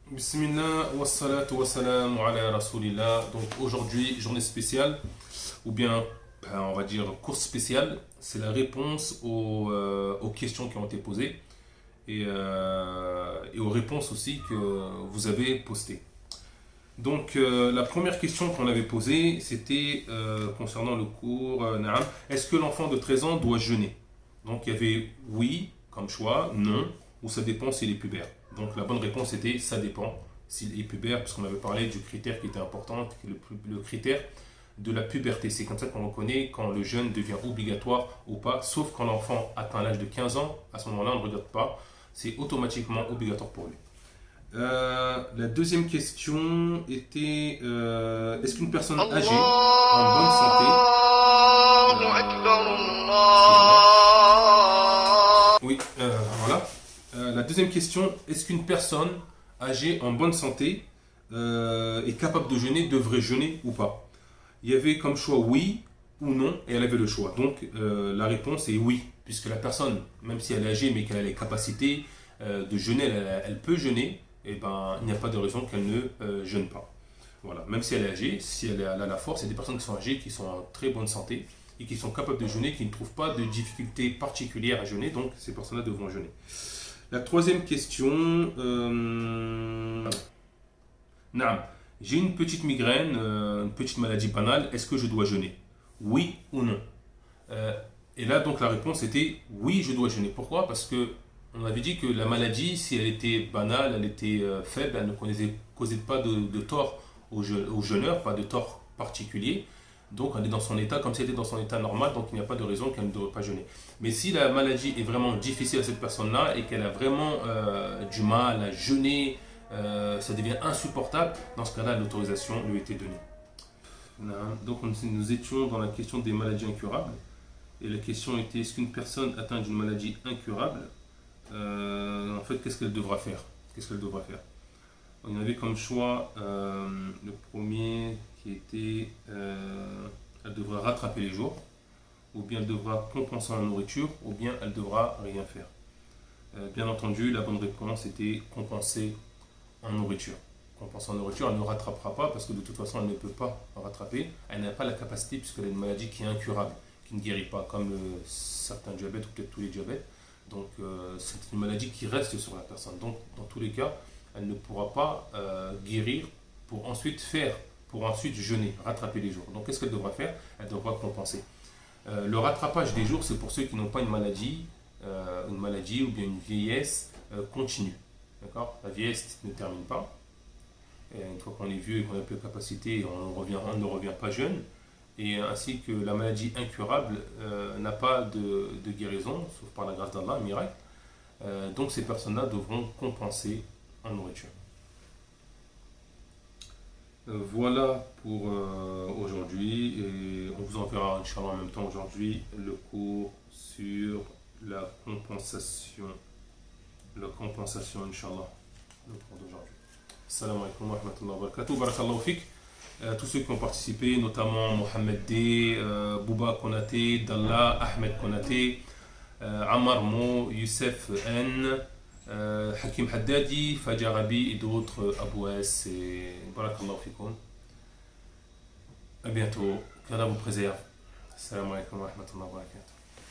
Bismillah wa salatu wa salam ala rasulillah. Donc aujourd'hui, journée spéciale, ou bien on va dire course spéciale, c'est la réponse aux questions qui ont été posées et aux réponses aussi que vous avez postées. Donc la première question qu'on avait posée, c'était concernant le cours Naam. Est-ce que l'enfant de 13 ans doit jeûner? Donc il y avait oui comme choix, non, ou ça dépend s'il est pubère. Donc la bonne réponse était ça dépend s'il est pubère, parce qu'on avait parlé du critère qui était important, qui est le critère de la puberté. C'est comme ça qu'on reconnaît quand le jeûne devient obligatoire ou pas, sauf quand l'enfant atteint l'âge de 15 ans. À ce moment-là, on ne regarde pas, c'est automatiquement obligatoire pour lui. La deuxième question était est-ce qu'une personne âgée en bonne santé oui, voilà. La deuxième question, est-ce qu'une personne âgée en bonne santé est capable de jeûner, devrait jeûner ou pas? Il y avait comme choix oui ou non, et elle avait le choix. Donc la réponse est oui, puisque la personne, même si elle est âgée mais qu'elle a les capacités de jeûner, elle peut jeûner, et ben il n'y a pas de raison qu'elle ne jeûne pas. Voilà, même si elle est âgée, si elle a la force, il y a des personnes qui sont âgées, qui sont en très bonne santé et qui sont capables de jeûner, qui ne trouvent pas de difficultés particulières à jeûner, donc ces personnes-là devront jeûner. La troisième question, Naam, j'ai une petite migraine, une petite maladie banale, est-ce que je dois jeûner? Oui ou non? Et là, donc, la réponse était oui, je dois jeûner. Pourquoi? Parce que on avait dit que la maladie, si elle était banale, elle était faible, elle ne causait pas de tort au jeûneur, pas de tort particulier. Donc, elle est dans son état, comme si elle était dans son état normal, donc il n'y a pas de raison qu'elle ne devrait pas jeûner. Mais si la maladie est vraiment difficile à cette personne-là et qu'elle a vraiment du mal à jeûner, ça devient insupportable, dans ce cas-là, l'autorisation lui était donnée. Donc, nous étions dans la question des maladies incurables. Et la question était, est-ce qu'une personne atteinte d'une maladie incurable, en fait, qu'est-ce qu'elle devra faire? Qu'est-ce qu'elle devra faire? On avait comme choix le premier qui était elle devra rattraper les jours, ou bien elle devra compenser en nourriture, ou bien elle devra rien faire. Bien entendu, la bonne réponse était compenser en nourriture. Compenser en nourriture, elle ne rattrapera pas parce que de toute façon elle ne peut pas rattraper. Elle n'a pas la capacité puisqu'elle a une maladie qui est incurable, qui ne guérit pas, comme certains diabètes ou peut-être tous les diabètes. Donc c'est une maladie qui reste sur la personne. Donc dans tous les cas, elle ne pourra pas guérir pour ensuite jeûner, rattraper les jours. Donc qu'est-ce qu'elle devra faire? Elle devra compenser. Le rattrapage des jours, c'est pour ceux qui n'ont pas une maladie ou bien une vieillesse continue. D'accord? La vieillesse ne termine pas. Et une fois qu'on est vieux et qu'on a peu de capacité, on ne revient pas jeune. Et ainsi que la maladie incurable n'a pas de guérison, sauf par la grâce d'Allah, un miracle. Donc ces personnes-là devront compenser en nourriture. Voilà pour aujourd'hui, et on vous enverra Inch'Allah en même temps aujourd'hui le cours sur la compensation Inch'Allah, le cours d'aujourd'hui. Assalamu alaikum wa rahmatullahi wa barakatuh, barakallahu fik. Tous ceux qui ont participé, notamment Mohamed D, Bouba Konaté, Dalla, Ahmed Konaté, Ammar Mo, Youssef N, Hakim Haddadi, Fajr Rabi et d'autres, Abou S et barakallahu fikoum. À bientôt, qu'Allah vous préserve. Assalamu alaikum wa rahmatullahi wa barakatuh.